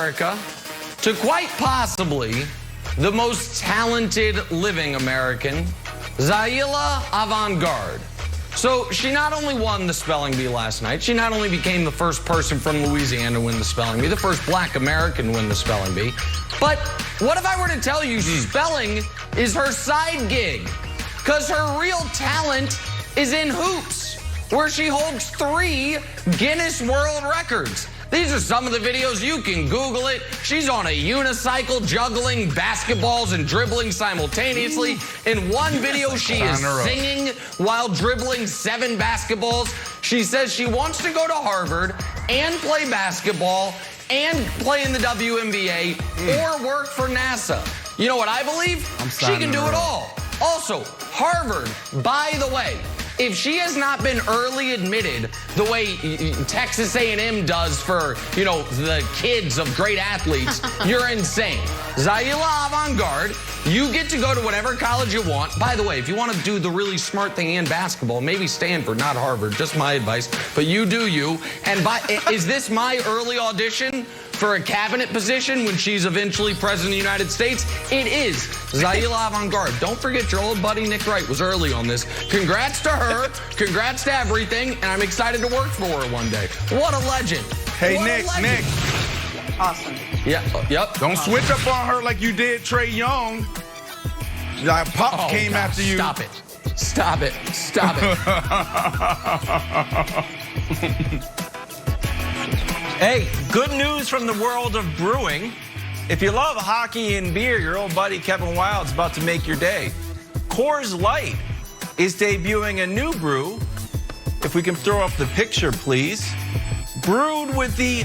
America to quite possibly the most talented living American, Zaila Avant-Garde. So she not only won the spelling bee last night, she not only became the first person from Louisiana to win the spelling bee, the first black American to win the spelling bee, but what if I were to tell you spelling is her side gig? Because her real talent is in hoops, where she holds 3 Guinness World Records. These are some of the videos. You can Google it. She's on a unicycle juggling basketballs and dribbling simultaneously. In one video, she is singing while dribbling 7 basketballs. She says she wants to go to Harvard and play basketball and play in the WNBA or work for NASA. You know what I believe? She can do it all. Also, Harvard, by the way, if she has not been early admitted the way Texas A&M does for, you know, the kids of great athletes, you're insane. Zaila Avant-Garde, you get to go to whatever college you want. By the way, if you want to do the really smart thing in basketball, maybe Stanford, not Harvard, just my advice. But you do you. And is this my early audition for a cabinet position when she's eventually president of the United States? It is Zaila Avant-Garde. Don't forget your old buddy Nick Wright was early on this. Congrats to her. Congrats to everything. And I'm excited to work for her one day. What a legend. Hey, Nick. Awesome. Yeah. Yep. Don't switch up on her like you did Trae Young. Pops came after you. Stop it. Stop it. Stop it. Hey, good news from the world of brewing. If you love hockey and beer, your old buddy Kevin Wilde's about to make your day. Coors Light is debuting a new brew. If we can throw up the picture, please. Brewed with the,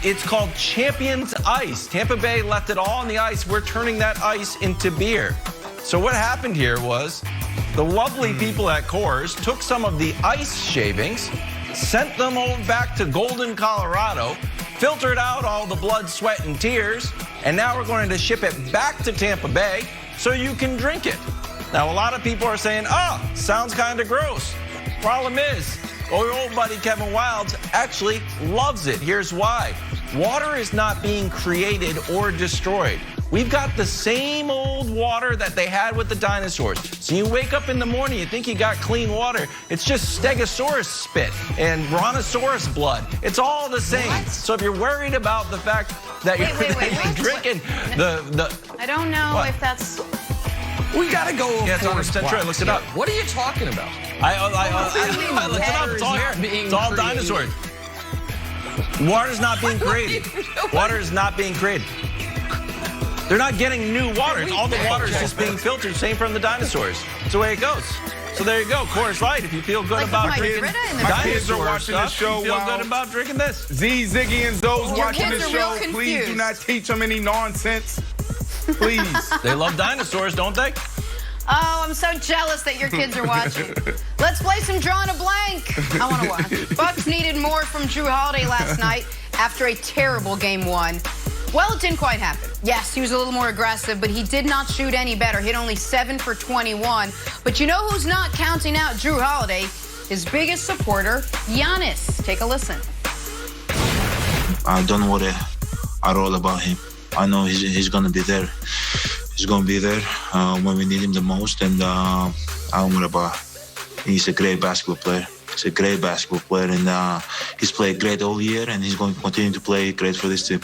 it's called Champions Ice. Tampa Bay left it all on the ice. We're turning that ice into beer. So what happened here was the lovely people at Coors took some of the ice shavings, sent them all back to Golden, Colorado, filtered out all the blood, sweat, and tears, and now we're going to ship it back to Tampa Bay so you can drink it. Now, a lot of people are saying, oh, sounds kind of gross. Problem is, your old buddy Kevin Wilde actually loves it. Here's why. Water is not being created or destroyed. We've got the same old water that they had with the dinosaurs. So you wake up in the morning, you think you got clean water. It's just Stegosaurus spit and Brontosaurus blood. It's all the same. What? So if you're worried about the fact that you're drinking the... I don't know if that's... We got to go. Yeah, it's 100% true. I looked it up. What are you talking about? I looked it up. It's all dinosaurs. Water's not being created. Water is not being created. They're not getting new water. All the water is just being filtered, same from the dinosaurs. That's the way it goes. So there you go, Coors Light. If you feel good about drinking my kids are watching the show. You feel good about drinking this. Z, Ziggy, and Zoe's watching the show. Please do not teach them any nonsense. Please. They love dinosaurs, don't they? Oh, I'm so jealous that your kids are watching. Let's play some Drawing a Blank. I want to watch. Bucks needed more from Jrue Holiday last night after a terrible Game 1. Well, it didn't quite happen. Yes, he was a little more aggressive, but he did not shoot any better. Hit only 7 for 21. But you know who's not counting out Jrue Holiday? His biggest supporter, Giannis. Take a listen. I don't worry at all about him. I know he's going to be there. He's going to be there when we need him the most, and I don't worry about him. He's a great basketball player. He's a great basketball player, and he's played great all year, and he's going to continue to play great for this team.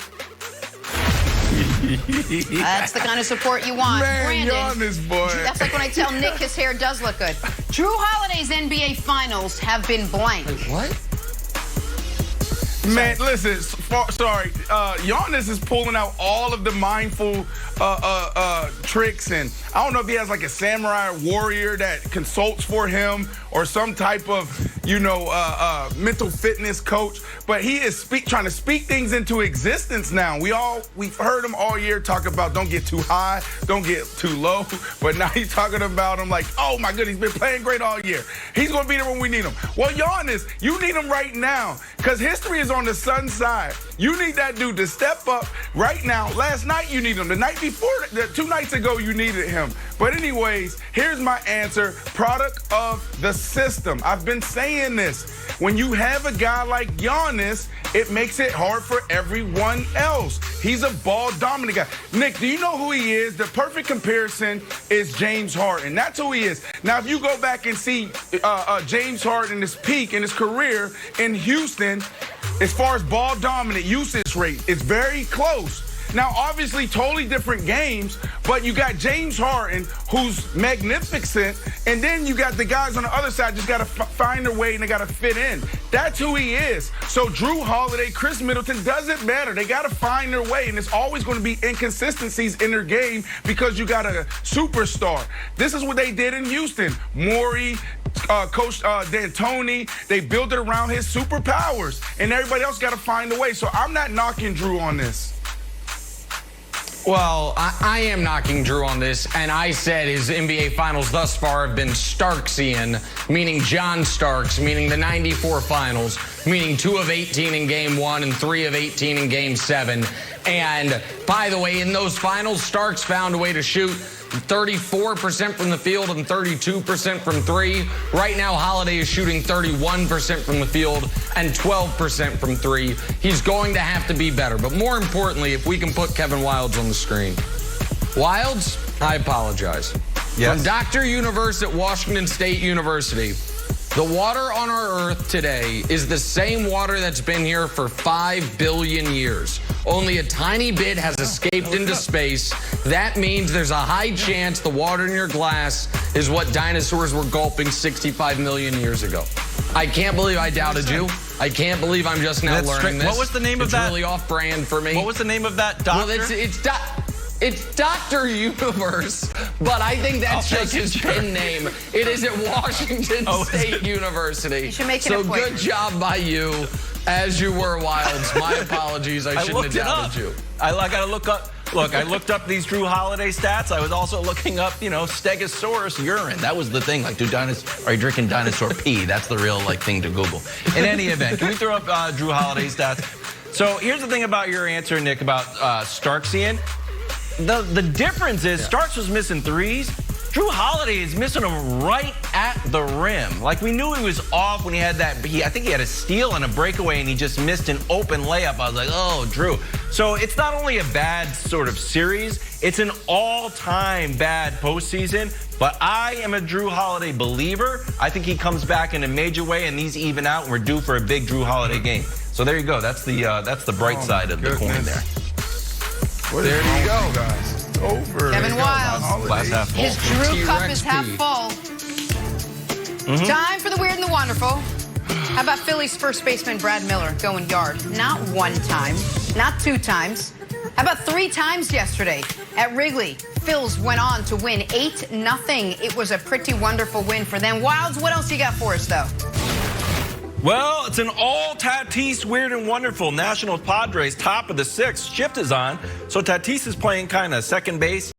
That's the kind of support you want. Man, Giannis, boy. That's like when I tell Nick his hair does look good. Jrue Holiday's NBA Finals have been blank. What? Man, listen, sorry. Giannis is pulling out all of the mindful tricks, and I don't know if he has like a samurai warrior that consults for him or some type of, you know, mental fitness coach, but he is trying to speak things into existence now. We've heard him all year talk about don't get too high, don't get too low, but now he's talking about him like, oh my goodness, he's been playing great all year. He's going to be there when we need him. Well, Giannis, you need him right now because history is on the Sun's side. You need that dude to step up right now. Last night you needed him. The night before, 2 nights ago, you needed him. But anyways, here's my answer. Product of the system. I've been saying this. When you have a guy like Giannis, it makes it hard for everyone else. He's a ball-dominant guy. Nick, do you know who he is? The perfect comparison is James Harden. That's who he is. Now, if you go back and see James Harden, his peak in his career in Houston, as far as ball-dominant usage rate, it's very close. Now, obviously, totally different games, but you got James Harden, who's magnificent, and then you got the guys on the other side just got to find their way and they got to fit in. That's who he is. So Drew Holiday, Chris Middleton, doesn't matter. They got to find their way, and there's always going to be inconsistencies in their game because you got a superstar. This is what they did in Houston. Morey, Coach D'Antoni, they built it around his superpowers, and everybody else got to find a way. So I'm not knocking Drew on this. Well, I am knocking Drew on this, and I said his NBA Finals thus far have been Starksian, meaning John Starks, meaning the 94 Finals, meaning 2 of 18 in Game 1 and 3 of 18 in Game 7. And, by the way, in those Finals, Starks found a way to shoot 34% from the field and 32% from 3. Right now, Holiday is shooting 31% from the field and 12% from 3. He's going to have to be better. But more importantly, if we can put Kevin Wildes on the screen. Wildes, I apologize. Yes. From Dr. Universe at Washington State University, the water on our Earth today is the same water that's been here for 5 billion years. Only a tiny bit has escaped into space. That means there's a high chance the water in your glass is what dinosaurs were gulping 65 million years ago. I can't believe I doubted you. I can't believe I'm just now learning this. What was the name of that? It's really off-brand for me. What was the name of that doctor? Well, it's Dr. Universe, but I think that's just his pen name. It is at Washington State University. You should make an appointment. So good job by you, as you were, Wildes. My apologies. I shouldn't have doubted you. I got to look up. Look, I looked up these Drew Holiday stats. I was also looking up, Stegosaurus urine. That was the thing. Like, are you drinking dinosaur pee? That's the real thing to Google. In any event, can we throw up Drew Holiday stats? So here's the thing about your answer, Nick, about Starksian. The difference is Starks was missing threes. Drew Holiday is missing them right at the rim. Like, we knew he was off when he had that. I think he had a steal and a breakaway, and he just missed an open layup. I was like, oh, Drew. So it's not only a bad sort of series, it's an all-time bad postseason. But I am a Drew Holiday believer. I think he comes back in a major way, and these even out, and we're due for a big Drew Holiday game. So there you go. That's the bright side of the coin there. There you go, guys. It's over. Kevin Wildes. Glass half full. His Drew T-Rex cup is half P. full. Time for the weird and the wonderful. How about Phillies first baseman Brad Miller going yard? Not 1 time, not 2 times. How about 3 times yesterday at Wrigley? Phils went on to win 8-0. It was a pretty wonderful win for them. Wildes, what else you got for us, though? Well, it's an all-Tatis weird and wonderful. National Padres top of the 6th. Shift is on. So Tatis is playing kind of second base.